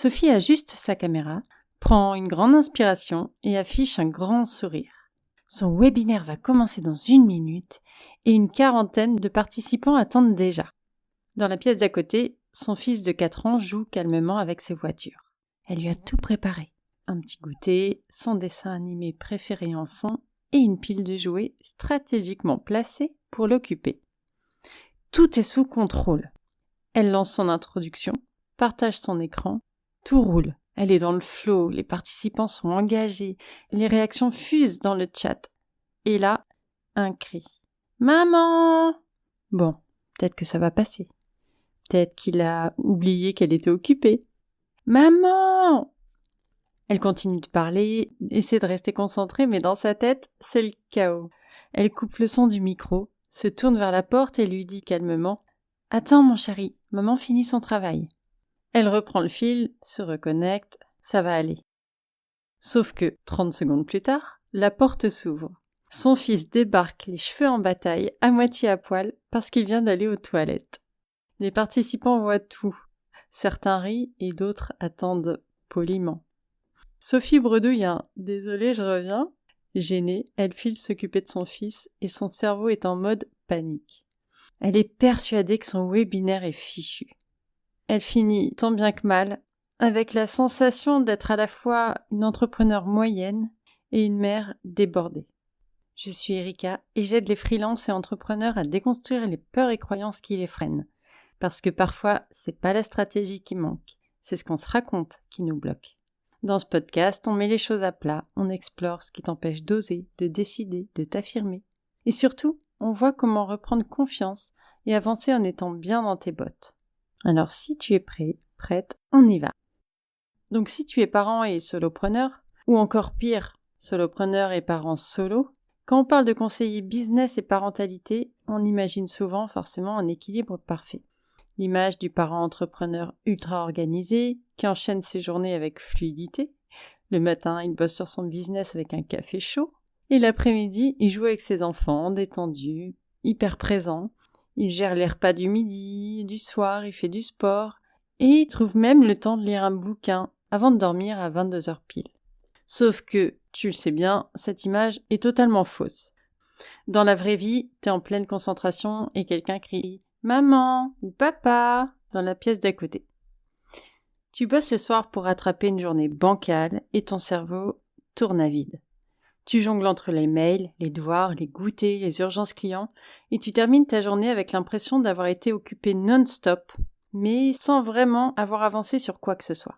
Sophie ajuste sa caméra, prend une grande inspiration et affiche un grand sourire. Son webinaire va commencer dans 1 minute et une 40aine de participants attendent déjà. Dans la pièce d'à côté, son fils de 4 ans joue calmement avec ses voitures. Elle lui a tout préparé. Un petit goûter, son dessin animé préféré en fond et une pile de jouets stratégiquement placée pour l'occuper. Tout est sous contrôle. Elle lance son introduction, partage son écran, tout roule. Elle est dans le flow, les participants sont engagés, les réactions fusent dans le chat. Et là, un cri. « Maman !» Bon, peut-être que ça va passer. Peut-être qu'il a oublié qu'elle était occupée. « Maman !» Elle continue de parler, essaie de rester concentrée, mais dans sa tête, c'est le chaos. Elle coupe le son du micro, se tourne vers la porte et lui dit calmement « Attends mon chéri, maman finit son travail. » Elle reprend le fil, se reconnecte, ça va aller. Sauf que, 30 secondes plus tard, la porte s'ouvre. Son fils débarque les cheveux en bataille, à moitié à poil, parce qu'il vient d'aller aux toilettes. Les participants voient tout. Certains rient et d'autres attendent poliment. Sophie bredouille un « Désolée, je reviens ». Gênée, elle file s'occuper de son fils et son cerveau est en mode panique. Elle est persuadée que son webinaire est fichu. Elle finit, tant bien que mal, avec la sensation d'être à la fois une entrepreneure moyenne et une mère débordée. Je suis Erika et j'aide les freelances et entrepreneurs à déconstruire les peurs et croyances qui les freinent. Parce que parfois, c'est pas la stratégie qui manque, c'est ce qu'on se raconte qui nous bloque. Dans ce podcast, on met les choses à plat, on explore ce qui t'empêche d'oser, de décider, de t'affirmer. Et surtout, on voit comment reprendre confiance et avancer en étant bien dans tes bottes. Alors si tu es prêt, prête, on y va. Donc si tu es parent et solopreneur, ou encore pire, solopreneur et parent solo, quand on parle de conseiller business et parentalité, on imagine souvent forcément un équilibre parfait. L'image du parent entrepreneur ultra organisé, qui enchaîne ses journées avec fluidité. Le matin, il bosse sur son business avec un café chaud. Et l'après-midi, il joue avec ses enfants, détendu, hyper présent. Il gère les repas du midi, du soir, il fait du sport. Et il trouve même le temps de lire un bouquin avant de dormir à 22h pile. Sauf que, tu le sais bien, cette image est totalement fausse. Dans la vraie vie, t'es en pleine concentration et quelqu'un crie « Maman » ou « Papa » dans la pièce d'à côté. Tu bosses le soir pour rattraper une journée bancale et ton cerveau tourne à vide. Tu jongles entre les mails, les devoirs, les goûters, les urgences clients et tu termines ta journée avec l'impression d'avoir été occupé non-stop, mais sans vraiment avoir avancé sur quoi que ce soit.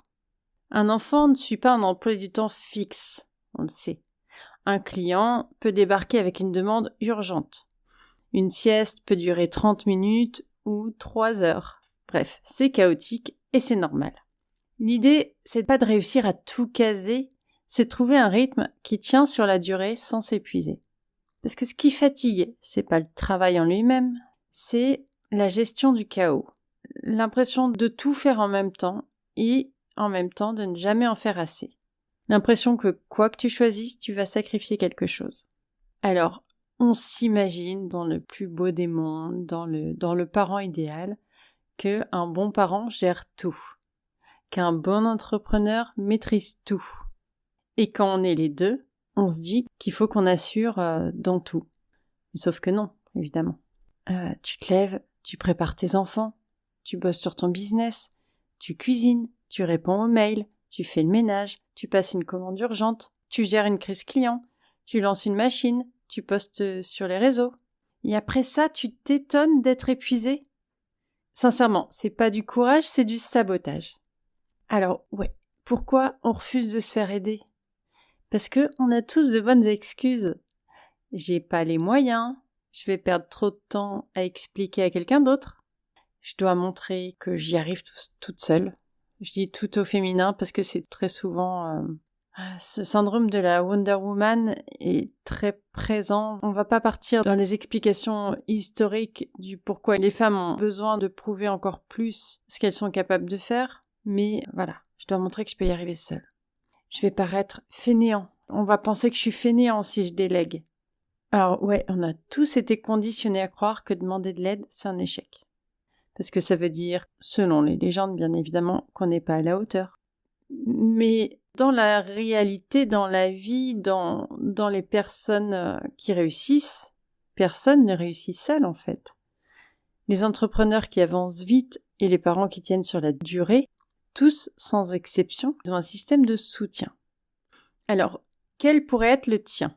Un enfant ne suit pas un emploi du temps fixe, on le sait. Un client peut débarquer avec une demande urgente. Une sieste peut durer 30 minutes ou 3 heures. Bref, c'est chaotique et c'est normal. L'idée, c'est pas de réussir à tout caser, c'est de trouver un rythme qui tient sur la durée sans s'épuiser. Parce que ce qui fatigue, c'est pas le travail en lui-même, c'est la gestion du chaos. L'impression de tout faire en même temps et en même temps de ne jamais en faire assez. L'impression que quoi que tu choisisses, tu vas sacrifier quelque chose. Alors, on s'imagine dans le plus beau des mondes, dans le parent idéal, qu'un bon parent gère tout, qu'un bon entrepreneur maîtrise tout. Et quand on est les deux, on se dit qu'il faut qu'on assure dans tout. Sauf que non, évidemment. Tu te lèves, tu prépares tes enfants, tu bosses sur ton business, tu cuisines, tu réponds aux mails, tu fais le ménage, tu passes une commande urgente, tu gères une crise client, tu lances une machine, tu postes sur les réseaux. Et après ça, tu t'étonnes d'être épuisé. Sincèrement, c'est pas du courage, c'est du sabotage. Alors, ouais, pourquoi on refuse de se faire aider ? Parce que on a tous de bonnes excuses. J'ai pas les moyens, je vais perdre trop de temps à expliquer à quelqu'un d'autre. Je dois montrer que j'y arrive toute seule. Je dis tout au féminin parce que c'est très souvent... ce syndrome de la Wonder Woman est très présent. On va pas partir dans les explications historiques du pourquoi les femmes ont besoin de prouver encore plus ce qu'elles sont capables de faire. Mais voilà, je dois montrer que je peux y arriver seule. Je vais paraître fainéant. On va penser que je suis fainéant si je délègue. Alors ouais, on a tous été conditionnés à croire que demander de l'aide, c'est un échec. Parce que ça veut dire, selon les légendes bien évidemment, qu'on n'est pas à la hauteur. Mais dans la réalité, dans la vie, dans les personnes qui réussissent, personne ne réussit seul en fait. Les entrepreneurs qui avancent vite et les parents qui tiennent sur la durée, tous sans exception, ils ont un système de soutien. Alors, quel pourrait être le tien ?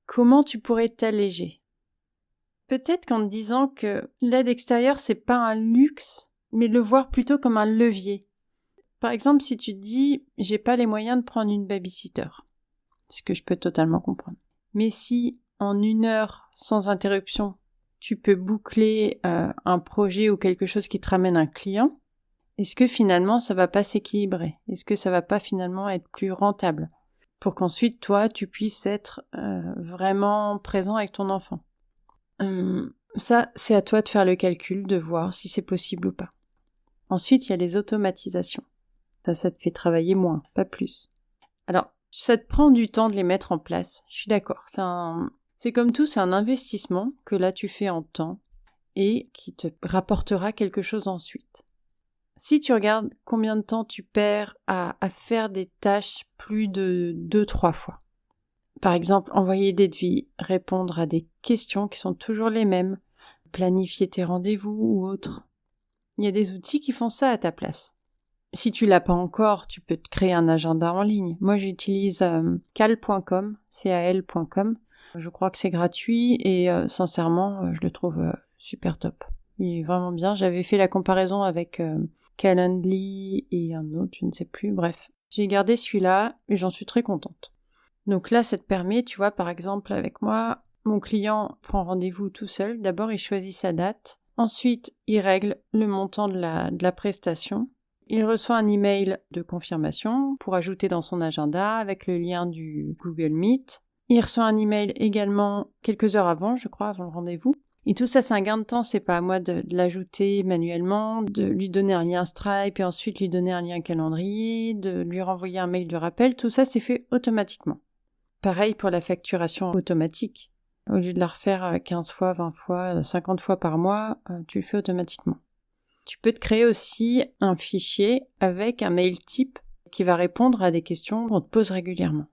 Comment tu pourrais t'alléger ? Peut-être qu'en te disant que l'aide extérieure, c'est pas un luxe, mais le voir plutôt comme un levier. Par exemple, si tu te dis « j'ai pas les moyens de prendre une babysitter », ce que je peux totalement comprendre. Mais si, en 1 heure, sans interruption, tu peux boucler un projet ou quelque chose qui te ramène un client, est-ce que finalement ça va pas s'équilibrer ? Est-ce que ça va pas finalement être plus rentable ? Pour qu'ensuite, toi, tu puisses être vraiment présent avec ton enfant. Ça, c'est à toi de faire le calcul, de voir si c'est possible ou pas. Ensuite, il y a les automatisations. Ça te fait travailler moins, pas plus. Alors, ça te prend du temps de les mettre en place, je suis d'accord. C'est comme tout, c'est un investissement que là tu fais en temps et qui te rapportera quelque chose ensuite. Si tu regardes combien de temps tu perds à faire des tâches plus de 2-3 fois. Par exemple, envoyer des devis, répondre à des questions qui sont toujours les mêmes, planifier tes rendez-vous ou autres. Il y a des outils qui font ça à ta place. Si tu l'as pas encore, tu peux te créer un agenda en ligne. Moi, j'utilise cal.com, cal.com. Je crois que c'est gratuit et sincèrement, je le trouve super top. Il est vraiment bien. J'avais fait la comparaison avec Calendly et un autre, je ne sais plus. Bref, j'ai gardé celui-là et j'en suis très contente. Donc là, ça te permet, tu vois, par exemple, avec moi, mon client prend rendez-vous tout seul. D'abord, il choisit sa date. Ensuite, il règle le montant de la prestation. Il reçoit un email de confirmation pour ajouter dans son agenda avec le lien du Google Meet. Il reçoit un email également quelques heures avant, je crois, avant le rendez-vous. Et tout ça, c'est un gain de temps. C'est pas à moi de l'ajouter manuellement, de lui donner un lien Stripe et ensuite lui donner un lien calendrier, de lui renvoyer un mail de rappel. Tout ça, c'est fait automatiquement. Pareil pour la facturation automatique. Au lieu de la refaire 15 fois, 20 fois, 50 fois par mois, tu le fais automatiquement. Tu peux te créer aussi un fichier avec un mail type qui va répondre à des questions qu'on te pose régulièrement.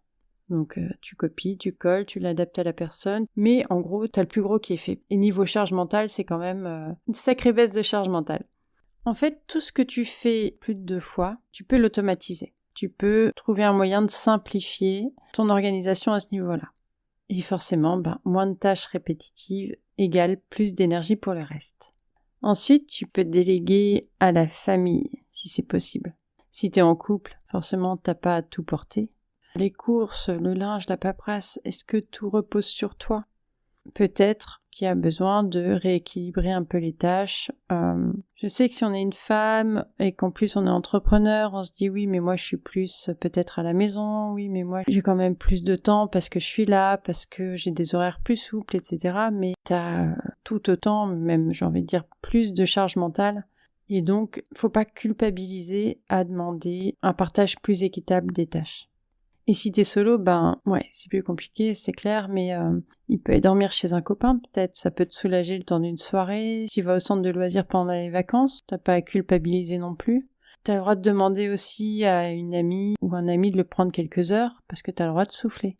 Donc tu copies, tu colles, tu l'adaptes à la personne, mais en gros, tu as le plus gros qui est fait. Et niveau charge mentale, c'est quand même une sacrée baisse de charge mentale. En fait, tout ce que tu fais plus de 2 fois, tu peux l'automatiser. Tu peux trouver un moyen de simplifier ton organisation à ce niveau-là. Et forcément, moins de tâches répétitives égale plus d'énergie pour le reste. Ensuite, tu peux déléguer à la famille, si c'est possible. Si t'es en couple, forcément, t'as pas à tout porter. Les courses, le linge, la paperasse, est-ce que tout repose sur toi ? Peut-être qu'il y a besoin de rééquilibrer un peu les tâches. Je sais que si on est une femme et qu'en plus on est entrepreneur, on se dit oui, mais moi je suis plus peut-être à la maison, oui, mais moi j'ai quand même plus de temps parce que je suis là, parce que j'ai des horaires plus souples, etc. Mais t'as tout autant, même j'ai envie de dire plus de charge mentale. Et donc, faut pas culpabiliser à demander un partage plus équitable des tâches. Et si t'es solo, ouais, c'est plus compliqué, c'est clair, mais il peut aller dormir chez un copain, peut-être, ça peut te soulager le temps d'une soirée. Si tu vas au centre de loisirs pendant les vacances, t'as pas à culpabiliser non plus. T'as le droit de demander aussi à une amie ou un ami de le prendre quelques heures, parce que t'as le droit de souffler.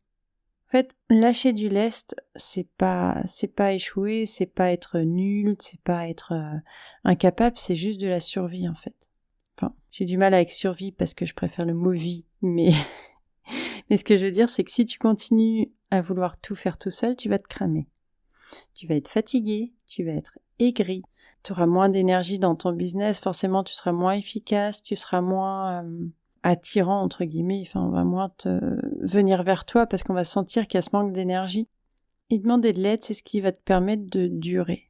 En fait, lâcher du lest, c'est pas échouer, c'est pas être nul, c'est pas être incapable, c'est juste de la survie, en fait. Enfin, j'ai du mal avec survie parce que je préfère le mot vie, mais... Mais ce que je veux dire, c'est que si tu continues à vouloir tout faire tout seul, tu vas te cramer. Tu vas être fatigué, tu vas être aigri, tu auras moins d'énergie dans ton business, forcément tu seras moins efficace, tu seras moins attirant, entre guillemets, enfin on va moins venir vers toi parce qu'on va sentir qu'il y a ce manque d'énergie. Et demander de l'aide, c'est ce qui va te permettre de durer.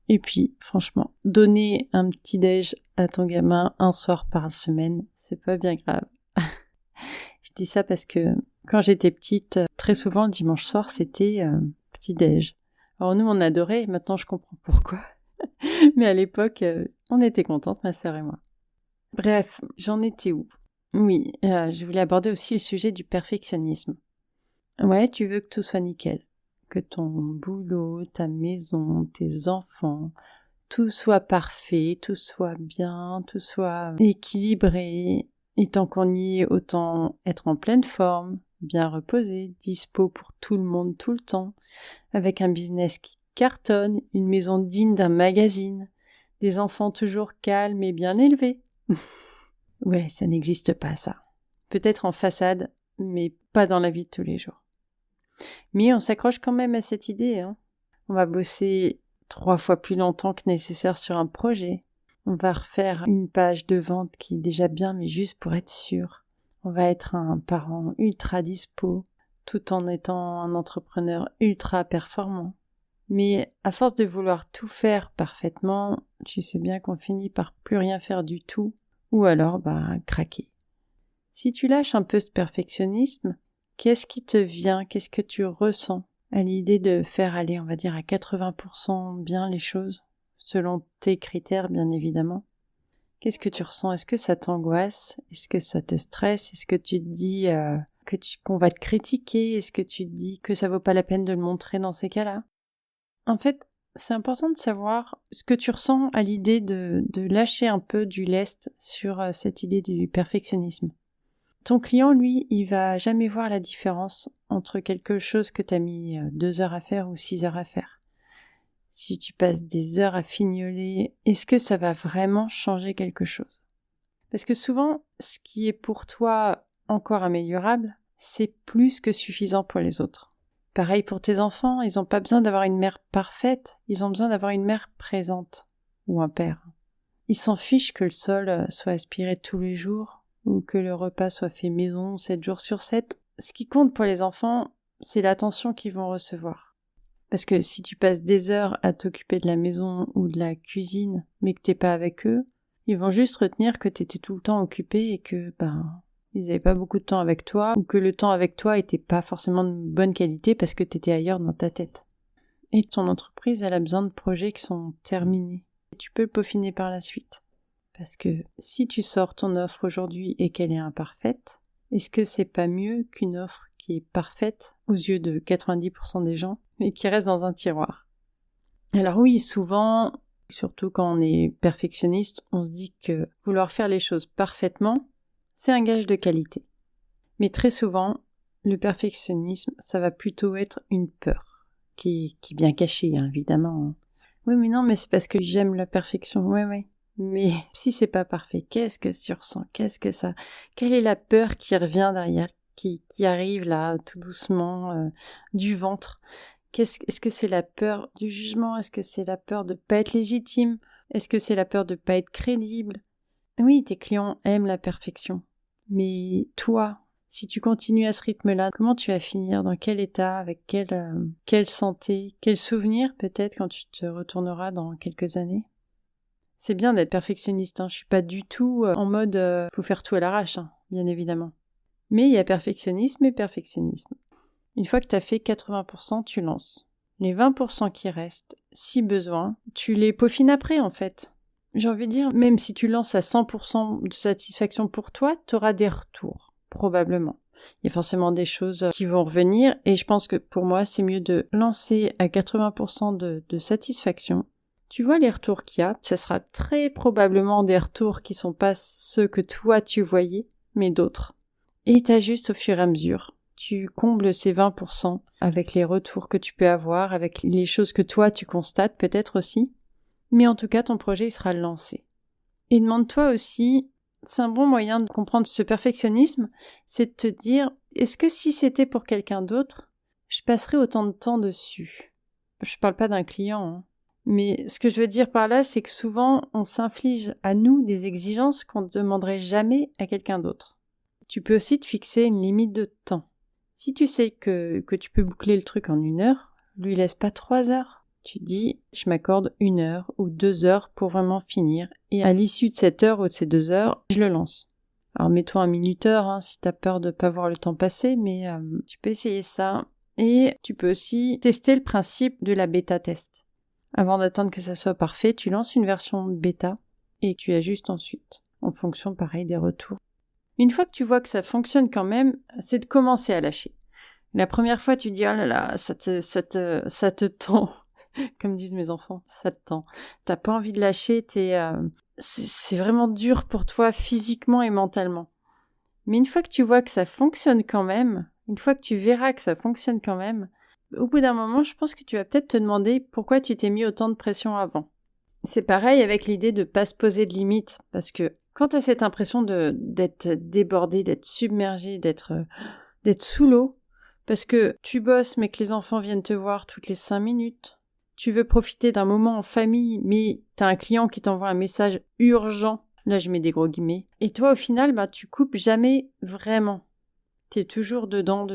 Et puis, franchement, donner un petit déj à ton gamin un soir par semaine, c'est pas bien grave. Je dis ça parce que quand j'étais petite, très souvent le dimanche soir, c'était petit-déj. Alors nous, on adorait, maintenant je comprends pourquoi. Mais à l'époque, on était contentes, ma sœur et moi. Bref, j'en étais où ? Oui, je voulais aborder aussi le sujet du perfectionnisme. Ouais, tu veux que tout soit nickel. Que ton boulot, ta maison, tes enfants, tout soit parfait, tout soit bien, tout soit équilibré. Et tant qu'on y est, autant être en pleine forme, bien reposé, dispo pour tout le monde tout le temps, avec un business qui cartonne, une maison digne d'un magazine, des enfants toujours calmes et bien élevés. Ouais, ça n'existe pas, ça. Peut-être en façade, mais pas dans la vie de tous les jours. Mais on s'accroche quand même à cette idée, hein. On va bosser 3 fois plus longtemps que nécessaire sur un projet. On va refaire une page de vente qui est déjà bien, mais juste pour être sûr. On va être un parent ultra dispo, tout en étant un entrepreneur ultra performant. Mais à force de vouloir tout faire parfaitement, tu sais bien qu'on finit par plus rien faire du tout, ou alors, craquer. Si tu lâches un peu ce perfectionnisme, qu'est-ce qui te vient, qu'est-ce que tu ressens à l'idée de faire aller, on va dire, à 80% bien les choses, selon tes critères, bien évidemment? Qu'est-ce que tu ressens? Est-ce que ça t'angoisse? Est-ce que ça te stresse? Est-ce que tu te dis qu'on va te critiquer? Est-ce que tu te dis que ça vaut pas la peine de le montrer dans ces cas-là? En fait, c'est important de savoir ce que tu ressens à l'idée de lâcher un peu du lest sur cette idée du perfectionnisme. Ton client, lui, il va jamais voir la différence entre quelque chose que tu as mis 2 heures à faire ou 6 heures à faire. Si tu passes des heures à fignoler, est-ce que ça va vraiment changer quelque chose? Parce que souvent, ce qui est pour toi encore améliorable, c'est plus que suffisant pour les autres. Pareil pour tes enfants, ils n'ont pas besoin d'avoir une mère parfaite, ils ont besoin d'avoir une mère présente, ou un père. Ils s'en fichent que le sol soit aspiré tous les jours, ou que le repas soit fait maison 7 jours sur 7. Ce qui compte pour les enfants, c'est l'attention qu'ils vont recevoir. Parce que si tu passes des heures à t'occuper de la maison ou de la cuisine, mais que t'es pas avec eux, ils vont juste retenir que t'étais tout le temps occupé et que, ils n'avaient pas beaucoup de temps avec toi, ou que le temps avec toi était pas forcément de bonne qualité parce que t'étais ailleurs dans ta tête. Et ton entreprise, elle a besoin de projets qui sont terminés. Et tu peux le peaufiner par la suite. Parce que si tu sors ton offre aujourd'hui et qu'elle est imparfaite, est-ce que c'est pas mieux qu'une offre qui est parfaite aux yeux de 90% des gens, mais qui reste dans un tiroir? Alors oui, souvent, surtout quand on est perfectionniste, on se dit que vouloir faire les choses parfaitement, c'est un gage de qualité. Mais très souvent, le perfectionnisme, ça va plutôt être une peur, qui est bien cachée, hein, évidemment. Oui, mais non, mais c'est parce que j'aime la perfection, ouais. Mais si c'est pas parfait, qu'est-ce que tu ressens? Qu'est-ce que ça? Quelle est la peur qui revient derrière, qui arrive là, tout doucement, du ventre? Est-ce que c'est la peur du jugement? Est-ce que c'est la peur de pas être légitime? Est-ce que c'est la peur de pas être crédible? Oui, tes clients aiment la perfection. Mais toi, si tu continues à ce rythme-là, comment tu vas finir? Dans quel état? Avec quelle santé? Quel souvenir peut-être quand tu te retourneras dans quelques années? C'est bien d'être perfectionniste, hein. Je suis pas du tout en mode faut faire tout à l'arrache, hein, bien évidemment. Mais il y a perfectionnisme et perfectionnisme. Une fois que tu as fait 80%, tu lances. Les 20% qui restent, si besoin, tu les peaufines après en fait. J'ai envie de dire, même si tu lances à 100% de satisfaction pour toi, tu auras des retours, probablement. Il y a forcément des choses qui vont revenir et je pense que pour moi, c'est mieux de lancer à 80% de satisfaction. Tu vois les retours qu'il y a, ça sera très probablement des retours qui sont pas ceux que toi tu voyais, mais d'autres. Et t'ajustes au fur et à mesure. Tu combles ces 20% avec les retours que tu peux avoir, avec les choses que toi tu constates peut-être aussi. Mais en tout cas, ton projet il sera lancé. Et demande-toi aussi, c'est un bon moyen de comprendre ce perfectionnisme, c'est de te dire, est-ce que si c'était pour quelqu'un d'autre, je passerais autant de temps dessus? Je parle pas d'un client, hein. Mais ce que je veux dire par là, c'est que souvent, on s'inflige à nous des exigences qu'on ne demanderait jamais à quelqu'un d'autre. Tu peux aussi te fixer une limite de temps. Si tu sais que tu peux boucler le truc en 1 heure, lui laisse pas 3 heures. Tu dis, je m'accorde 1 heure ou 2 heures pour vraiment finir. Et à l'issue de cette heure ou de ces 2 heures, je le lance. Alors mets-toi un minuteur, hein, si t'as peur de pas voir le temps passer, mais tu peux essayer ça. Et tu peux aussi tester le principe de la bêta test. Avant d'attendre que ça soit parfait, tu lances une version bêta et tu ajustes ensuite, en fonction pareil des retours. Une fois que tu vois que ça fonctionne quand même, c'est de commencer à lâcher. La première fois, tu dis « Oh là là, ça te tend », comme disent mes enfants, ça te tend. T'as pas envie de lâcher, c'est vraiment dur pour toi physiquement et mentalement. Mais une fois que tu vois que ça fonctionne quand même, une fois que tu verras que ça fonctionne quand même, au bout d'un moment, je pense que tu vas peut-être te demander pourquoi tu t'es mis autant de pression avant. C'est pareil avec l'idée de pas se poser de limites, parce que quand tu as cette impression d'être débordé, d'être submergé, d'être sous l'eau, parce que tu bosses mais que les enfants viennent te voir toutes les 5 minutes, tu veux profiter d'un moment en famille, mais t'as un client qui t'envoie un message urgent, là je mets des gros guillemets, et toi au final, tu coupes jamais vraiment. T'es toujours dedans.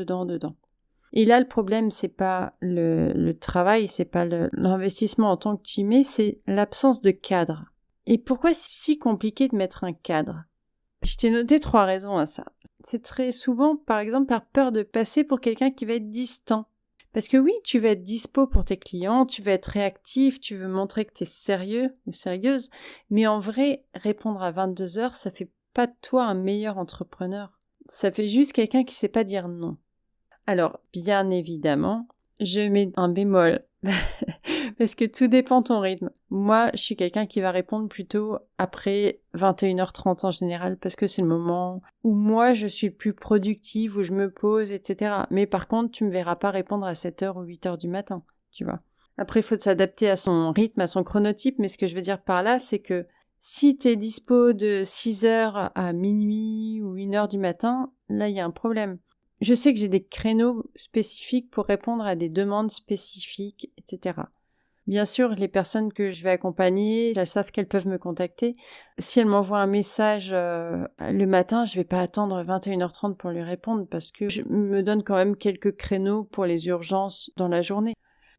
Et là, le problème, c'est pas le travail, c'est pas l'investissement en tant que tu y mets, c'est l'absence de cadre. Et pourquoi c'est si compliqué de mettre un cadre? Je t'ai noté 3 raisons à ça. C'est très souvent, par exemple, par peur de passer pour quelqu'un qui va être distant. Parce que oui, tu vas être dispo pour tes clients, tu vas être réactif, tu veux montrer que tu es sérieux ou sérieuse, mais en vrai, répondre à 22 heures, ça fait pas de toi un meilleur entrepreneur. Ça fait juste quelqu'un qui sait pas dire non. Alors, bien évidemment, je mets un bémol, parce que tout dépend de ton rythme. Moi, je suis quelqu'un qui va répondre plutôt après 21h30 en général, parce que c'est le moment où moi, je suis le plus productive, où je me pose, etc. Mais par contre, tu me verras pas répondre à 7h ou 8h du matin, tu vois. Après, il faut s'adapter à son rythme, à son chronotype, mais ce que je veux dire par là, c'est que si t'es dispo de 6h à minuit ou 1h du matin, là, il y a un problème. Je sais que j'ai des créneaux spécifiques pour répondre à des demandes spécifiques, etc. Bien sûr, les personnes que je vais accompagner, elles savent qu'elles peuvent me contacter. Si elles m'envoient un message le matin, je vais pas attendre 21h30 pour lui répondre parce que je me donne quand même quelques créneaux pour les urgences dans la journée.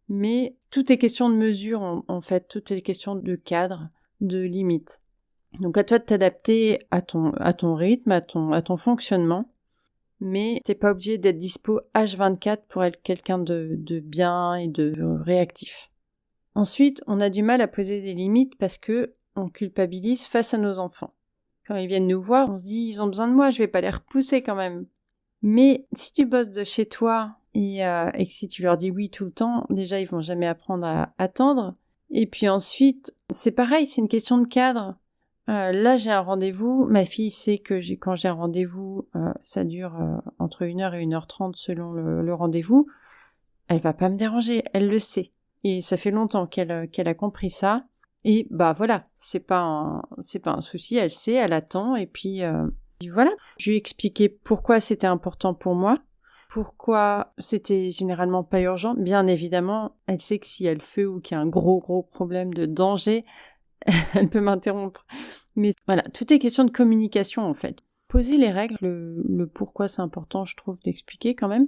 Mais tout est question de mesure, en fait, tout est question de cadre, de limite. Donc à toi de t'adapter à ton rythme, à ton fonctionnement. Mais t'es pas obligé d'être dispo H24 pour être quelqu'un de bien et de réactif. Ensuite, on a du mal à poser des limites parce que on culpabilise face à nos enfants. Quand ils viennent nous voir, on se dit ils ont besoin de moi, je vais pas les repousser quand même. Mais si tu bosses de chez toi et que si tu leur dis oui tout le temps, déjà ils vont jamais apprendre à attendre. Et puis ensuite, c'est pareil, c'est une question de cadre. Là, j'ai un rendez-vous. Ma fille sait que quand j'ai un rendez-vous, ça dure entre 1h et 1h30 selon le rendez-vous. Elle va pas me déranger, elle le sait. Et ça fait longtemps qu'elle a compris ça. Et voilà, c'est pas un souci, elle sait, elle attend. Et puis voilà. Je lui ai expliqué pourquoi c'était important pour moi, pourquoi c'était généralement pas urgent. Bien évidemment, elle sait que si elle fait ou qu'il y a un gros problème de danger, elle peut m'interrompre. Mais voilà, tout est question de communication en fait. Poser les règles, le pourquoi c'est important, je trouve, d'expliquer quand même,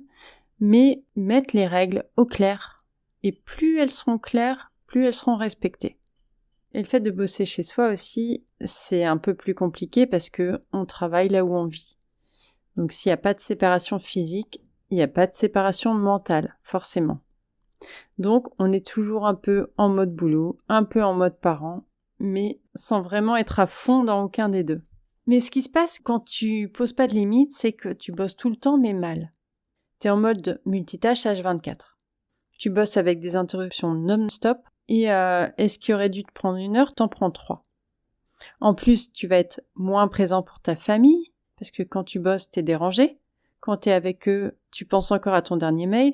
mais mettre les règles au clair. Et plus elles seront claires, plus elles seront respectées. Et le fait de bosser chez soi aussi, c'est un peu plus compliqué parce que on travaille là où on vit. Donc s'il n'y a pas de séparation physique, il n'y a pas de séparation mentale, forcément. Donc on est toujours un peu en mode boulot, un peu en mode parent, mais sans vraiment être à fond dans aucun des deux. Mais ce qui se passe quand tu poses pas de limites, c'est que tu bosses tout le temps mais mal. T'es en mode multitâche H24. Tu bosses avec des interruptions non-stop et est-ce qu'il aurait dû te prendre 1 heure, t'en prends 3. En plus, tu vas être moins présent pour ta famille parce que quand tu bosses, t'es dérangé. Quand t'es avec eux, tu penses encore à ton dernier mail.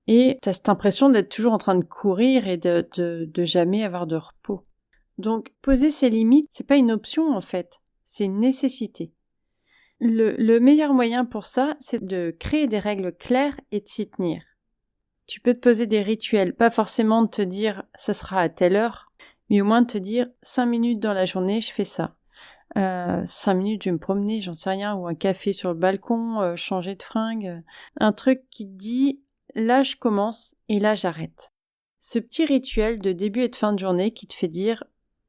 Et t'as cette impression d'être toujours en train de courir et de jamais avoir de repos. Donc, poser ses limites, c'est pas une option en fait, c'est une nécessité. Le meilleur moyen pour ça, c'est de créer des règles claires et de s'y tenir. Tu peux te poser des rituels, pas forcément de te dire ça sera à telle heure, mais au moins de te dire 5 minutes dans la journée, je fais ça. 5 minutes, je vais me promener, j'en sais rien, ou un café sur le balcon, changer de fringue. Un truc qui te dit là je commence et là j'arrête. Ce petit rituel de début et de fin de journée qui te fait dire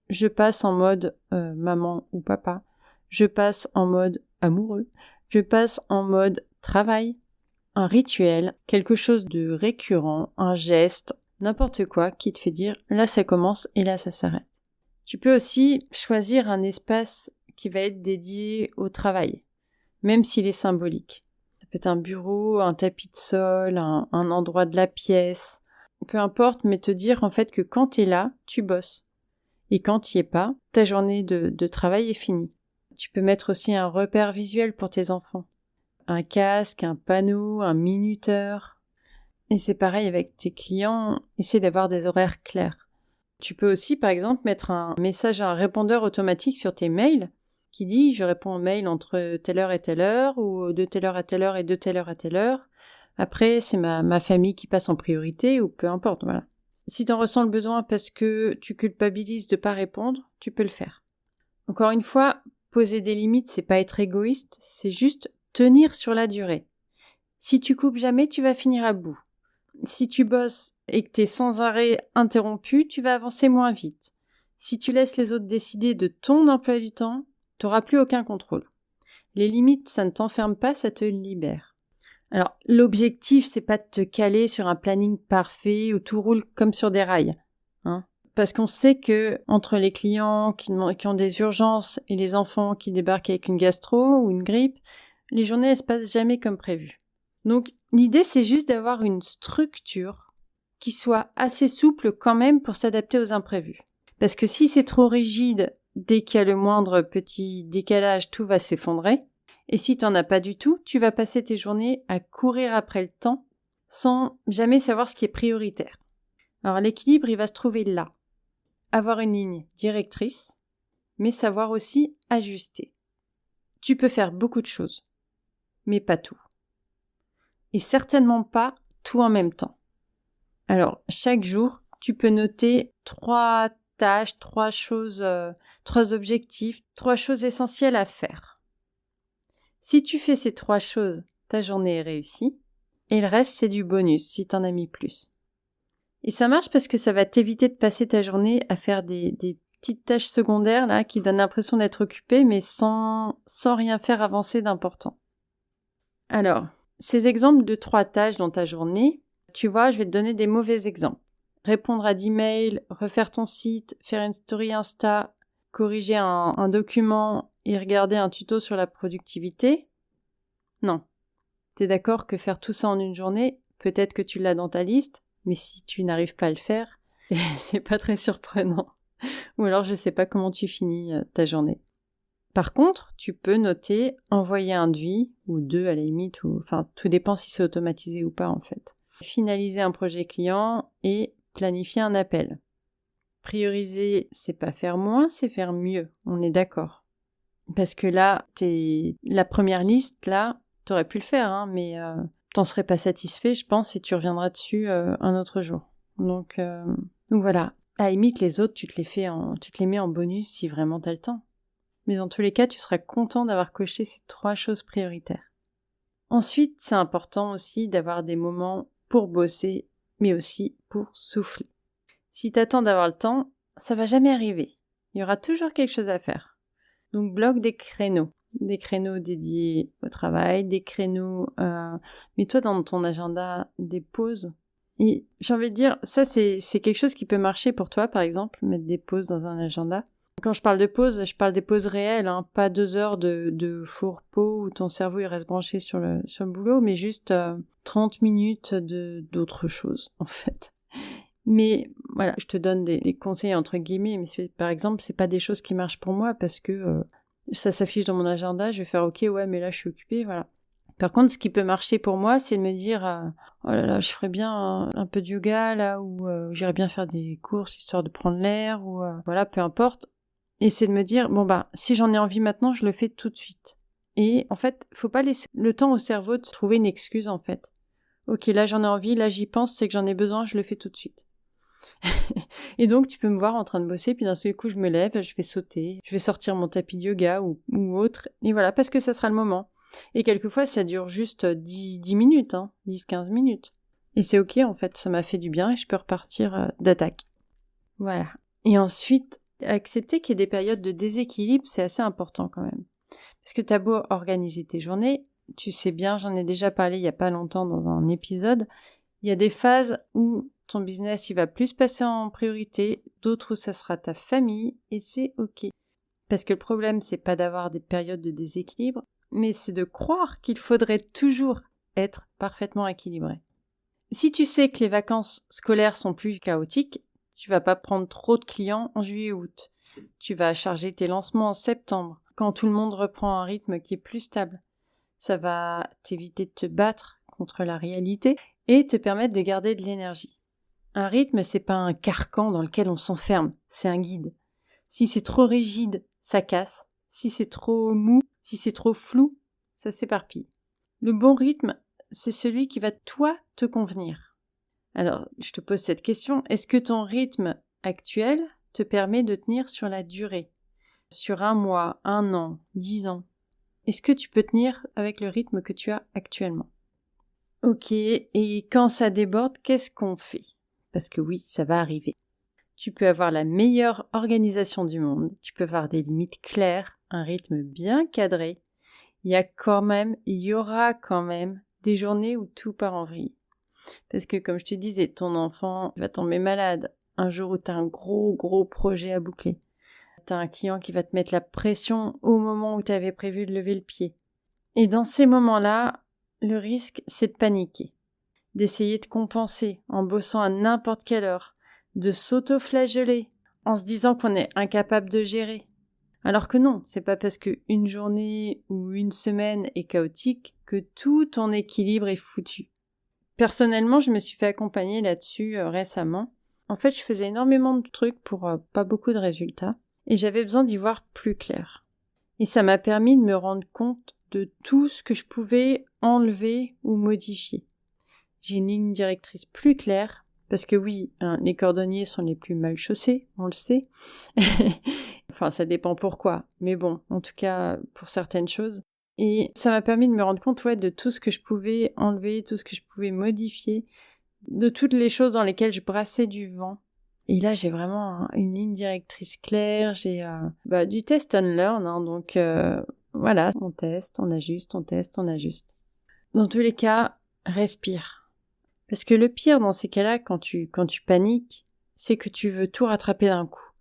je passe en mode maman ou papa, je passe en mode amoureux, je passe en mode travail. Un rituel, quelque chose de récurrent, un geste, n'importe quoi qui te fait dire là ça commence et là ça s'arrête. Tu peux aussi choisir un espace qui va être dédié au travail, même s'il est symbolique. Ça peut être un bureau, un tapis de sol, un endroit de la pièce, peu importe, mais te dire en fait que quand t'es là, tu bosses. Et quand t'y es pas, ta journée de travail est finie. Tu peux mettre aussi un repère visuel pour tes enfants. Un casque, un panneau, un minuteur. Et c'est pareil avec tes clients, essaie d'avoir des horaires clairs. Tu peux aussi, par exemple, mettre un message à un répondeur automatique sur tes mails qui dit « Je réponds aux mails entre telle heure et telle heure » ou « de telle heure à telle heure et de telle heure à telle heure ». Après, c'est ma famille qui passe en priorité ou peu importe, voilà. Si t'en ressens le besoin parce que tu culpabilises de pas répondre, tu peux le faire. Encore une fois, poser des limites, c'est pas être égoïste, c'est juste tenir sur la durée. Si tu coupes jamais, tu vas finir à bout. Si tu bosses et que t'es sans arrêt interrompu, tu vas avancer moins vite. Si tu laisses les autres décider de ton emploi du temps, t'auras plus aucun contrôle. Les limites, ça ne t'enferme pas, ça te libère. Alors, l'objectif, c'est pas de te caler sur un planning parfait où tout roule comme sur des rails, hein. Parce qu'on sait que entre les clients qui ont des urgences et les enfants qui débarquent avec une gastro ou une grippe, les journées, elles se passent jamais comme prévu. Donc, l'idée, c'est juste d'avoir une structure qui soit assez souple quand même pour s'adapter aux imprévus. Parce que si c'est trop rigide, dès qu'il y a le moindre petit décalage, tout va s'effondrer. Et si t'en as pas du tout, tu vas passer tes journées à courir après le temps sans jamais savoir ce qui est prioritaire. Alors l'équilibre, il va se trouver là. Avoir une ligne directrice, mais savoir aussi ajuster. Tu peux faire beaucoup de choses, mais pas tout. Et certainement pas tout en même temps. Alors, chaque jour, tu peux noter 3 tâches, 3 choses, 3 objectifs, 3 choses essentielles à faire. Si tu fais ces 3 choses, ta journée est réussie, et le reste, c'est du bonus si t'en as mis plus. Et ça marche parce que ça va t'éviter de passer ta journée à faire des petites tâches secondaires là qui donnent l'impression d'être occupé, mais sans rien faire avancer d'important. Alors, ces exemples de 3 tâches dans ta journée, tu vois, je vais te donner des mauvais exemples. Répondre à 10 mails, refaire ton site, faire une story Insta, corriger un document et regarder un tuto sur la productivité. Non. T'es d'accord que faire tout ça en une journée, peut-être que tu l'as dans ta liste, mais si tu n'arrives pas à le faire, c'est pas très surprenant. Ou alors je sais pas comment tu finis ta journée. Par contre, tu peux noter, envoyer un devis, ou 2 à la limite, enfin tout dépend si c'est automatisé ou pas en fait. Finaliser un projet client et planifier un appel. Prioriser, c'est pas faire moins, c'est faire mieux, on est d'accord. Parce que là, la première liste, là, t'aurais pu le faire, hein, mais t'en serais pas satisfait, je pense, et tu reviendras dessus un autre jour. Donc voilà. À la limite, les autres, tu te les mets en bonus si vraiment t'as le temps. Mais dans tous les cas, tu seras content d'avoir coché ces 3 choses prioritaires. Ensuite, c'est important aussi d'avoir des moments pour bosser, mais aussi pour souffler. Si t'attends d'avoir le temps, ça va jamais arriver. Il y aura toujours quelque chose à faire. Donc bloque des créneaux dédiés au travail, des créneaux, mets-toi dans ton agenda des pauses. Et j'ai envie de dire, ça c'est quelque chose qui peut marcher pour toi, par exemple, mettre des pauses dans un agenda. Quand je parle de pauses, je parle des pauses réelles, hein, pas 2 heures de faux repos où ton cerveau il reste branché sur le boulot, mais juste 30 minutes d'autre chose, en fait. Mais voilà, je te donne des conseils entre guillemets, mais par exemple, c'est pas des choses qui marchent pour moi parce que ça s'affiche dans mon agenda, je vais faire ok, ouais, mais là je suis occupée, voilà. Par contre, ce qui peut marcher pour moi, c'est de me dire oh là là, je ferais bien un peu de yoga là, ou j'irais bien faire des courses histoire de prendre l'air, ou voilà, peu importe. Et c'est de me dire bon bah si j'en ai envie maintenant, je le fais tout de suite. Et en fait, faut pas laisser le temps au cerveau de trouver une excuse en fait. Ok, là j'en ai envie, là j'y pense, c'est que j'en ai besoin, je le fais tout de suite. Et donc tu peux me voir en train de bosser, puis d'un seul coup je me lève, je vais sauter, je vais sortir mon tapis de yoga ou autre, et voilà, parce que ça sera le moment. Et quelquefois ça dure juste 10 minutes, 10-15 minutes. Et c'est ok en fait, ça m'a fait du bien et je peux repartir d'attaque. Voilà. Et ensuite, accepter qu'il y ait des périodes de déséquilibre, c'est assez important quand même. Parce que t'as beau organiser tes journées, tu sais bien, j'en ai déjà parlé il y a pas longtemps dans un épisode, il y a des phases où ton business, il va plus passer en priorité, d'autres où ça sera ta famille, et c'est ok. Parce que le problème, c'est pas d'avoir des périodes de déséquilibre, mais c'est de croire qu'il faudrait toujours être parfaitement équilibré. Si tu sais que les vacances scolaires sont plus chaotiques, tu vas pas prendre trop de clients en juillet-août. Tu vas charger tes lancements en septembre. quand tout le monde reprend un rythme qui est plus stable. Ça va t'éviter de te battre contre la réalité et te permettre de garder de l'énergie. Un rythme, c'est pas un carcan dans lequel on s'enferme, c'est un guide. Si c'est trop rigide, ça casse. Si c'est trop mou, si c'est trop flou, ça s'éparpille. Le bon rythme, c'est celui qui va toi te convenir. Alors, je te pose cette question, est-ce que ton rythme actuel te permet de tenir sur la durée? Sur 1 mois, 1 an, 10 ans? Est-ce que tu peux tenir avec le rythme que tu as actuellement? Ok, et quand ça déborde, qu'est-ce qu'on fait? Parce que oui, ça va arriver. Tu peux avoir la meilleure organisation du monde, tu peux avoir des limites claires, un rythme bien cadré. Il y aura quand même des journées où tout part en vrille. Parce que comme je te disais, ton enfant va tomber malade un jour où tu as un gros projet à boucler. Tu as un client qui va te mettre la pression au moment où tu avais prévu de lever le pied. Et dans ces moments-là, le risque, c'est de paniquer, d'essayer de compenser en bossant à n'importe quelle heure, de s'auto-flageller en se disant qu'on est incapable de gérer. Alors que non, c'est pas parce qu'une journée ou une semaine est chaotique que tout ton équilibre est foutu. Personnellement, je me suis fait accompagner là-dessus récemment. En fait, je faisais énormément de trucs pour pas beaucoup de résultats et j'avais besoin d'y voir plus clair. Et ça m'a permis de me rendre compte de tout ce que je pouvais enlever ou modifier. J'ai une ligne directrice plus claire, parce que oui, les cordonniers sont les plus mal chaussés, on le sait. Enfin, ça dépend pourquoi, mais bon, en tout cas, pour certaines choses. Et ça m'a permis de me rendre compte, de tout ce que je pouvais enlever, tout ce que je pouvais modifier, de toutes les choses dans lesquelles je brassais du vent. Et là, j'ai vraiment une ligne directrice claire, j'ai du test and learn, donc voilà, on teste, on ajuste, on teste, on ajuste. Dans tous les cas, respire. Parce que le pire dans ces cas-là, quand tu paniques, c'est que tu veux tout rattraper d'un coup.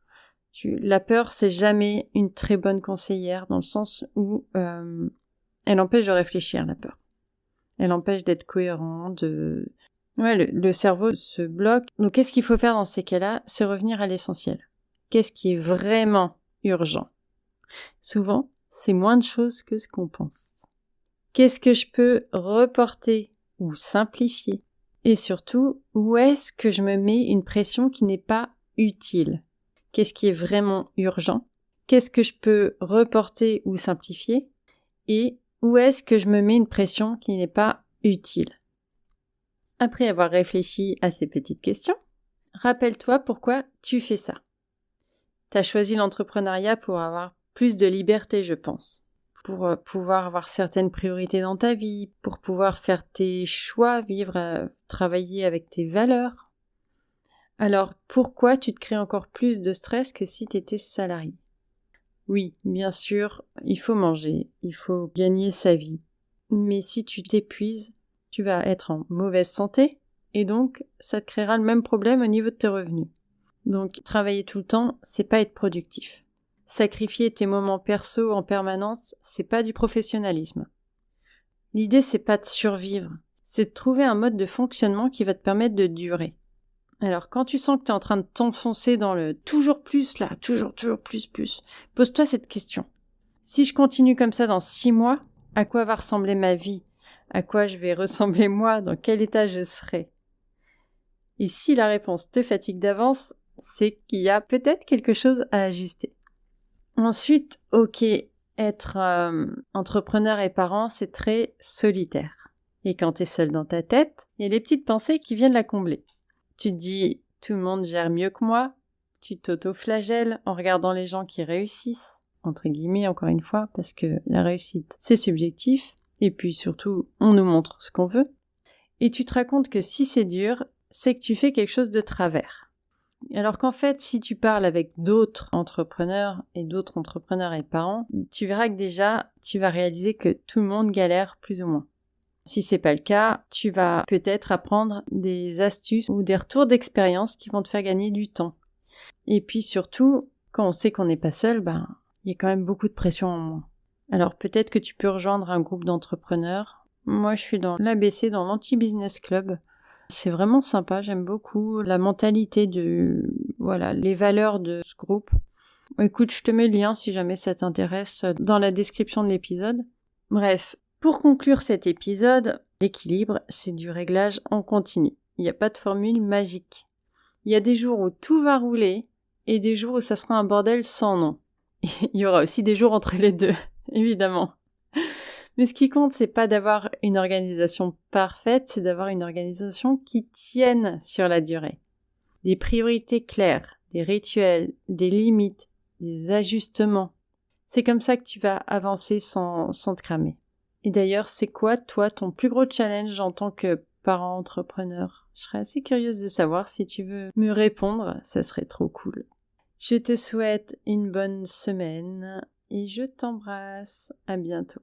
La peur, c'est jamais une très bonne conseillère, dans le sens où elle empêche de réfléchir, la peur. Elle empêche d'être cohérent, le cerveau se bloque. Donc, qu'est-ce qu'il faut faire dans ces cas-là? C'est revenir à l'essentiel. Qu'est-ce qui est vraiment urgent? Souvent, c'est moins de choses que ce qu'on pense. Qu'est-ce que je peux reporter ou simplifier? Et surtout, où est-ce que je me mets une pression qui n'est pas utile? Qu'est-ce qui est vraiment urgent? Qu'est-ce que je peux reporter ou simplifier? Et où est-ce que je me mets une pression qui n'est pas utile? Après avoir réfléchi à ces petites questions, rappelle-toi pourquoi tu fais ça. Tu as choisi l'entrepreneuriat pour avoir plus de liberté, je pense. Pour pouvoir avoir certaines priorités dans ta vie, pour pouvoir faire tes choix, vivre, travailler avec tes valeurs. Alors, pourquoi tu te crées encore plus de stress que si tu étais salarié? Oui, bien sûr, il faut manger, il faut gagner sa vie. Mais si tu t'épuises, tu vas être en mauvaise santé et donc ça te créera le même problème au niveau de tes revenus. Donc, travailler tout le temps, c'est pas être productif. Sacrifier tes moments perso en permanence, c'est pas du professionnalisme. L'idée, c'est pas de survivre, c'est de trouver un mode de fonctionnement qui va te permettre de durer. Alors, quand tu sens que tu es en train de t'enfoncer dans le toujours plus, toujours plus, pose-toi cette question. Si je continue comme ça dans 6 mois, à quoi va ressembler ma vie? À quoi je vais ressembler moi? Dans quel état je serai? Et si la réponse te fatigue d'avance, c'est qu'il y a peut-être quelque chose à ajuster. Ensuite, être entrepreneur et parent, c'est très solitaire. Et quand tu es seul dans ta tête, il y a les petites pensées qui viennent la combler. Tu te dis, tout le monde gère mieux que moi. Tu t'auto-flagelles en regardant les gens qui réussissent, entre guillemets, encore une fois, parce que la réussite, c'est subjectif. Et puis surtout, on nous montre ce qu'on veut. Et tu te racontes que si c'est dur, c'est que tu fais quelque chose de travers. Alors qu'en fait, si tu parles avec d'autres entrepreneurs et parents, tu verras que déjà, tu vas réaliser que tout le monde galère plus ou moins. Si c'est pas le cas, tu vas peut-être apprendre des astuces ou des retours d'expérience qui vont te faire gagner du temps. Et puis surtout, quand on sait qu'on n'est pas seul, il y a quand même beaucoup de pression en moins. Alors peut-être que tu peux rejoindre un groupe d'entrepreneurs. Moi, je suis dans l'ABC, dans l'Anti-Business Club. C'est vraiment sympa, j'aime beaucoup la mentalité les valeurs de ce groupe. Écoute, je te mets le lien si jamais ça t'intéresse dans la description de l'épisode. Bref, pour conclure cet épisode, l'équilibre, c'est du réglage en continu. Il n'y a pas de formule magique. Il y a des jours où tout va rouler et des jours où ça sera un bordel sans nom. Il y aura aussi des jours entre les deux, évidemment. Mais ce qui compte, c'est pas d'avoir une organisation parfaite, c'est d'avoir une organisation qui tienne sur la durée. Des priorités claires, des rituels, des limites, des ajustements. C'est comme ça que tu vas avancer sans te cramer. Et d'ailleurs, c'est quoi, toi, ton plus gros challenge en tant que parent entrepreneur? Je serais assez curieuse de savoir. Si tu veux me répondre, ça serait trop cool. Je te souhaite une bonne semaine et je t'embrasse. À bientôt.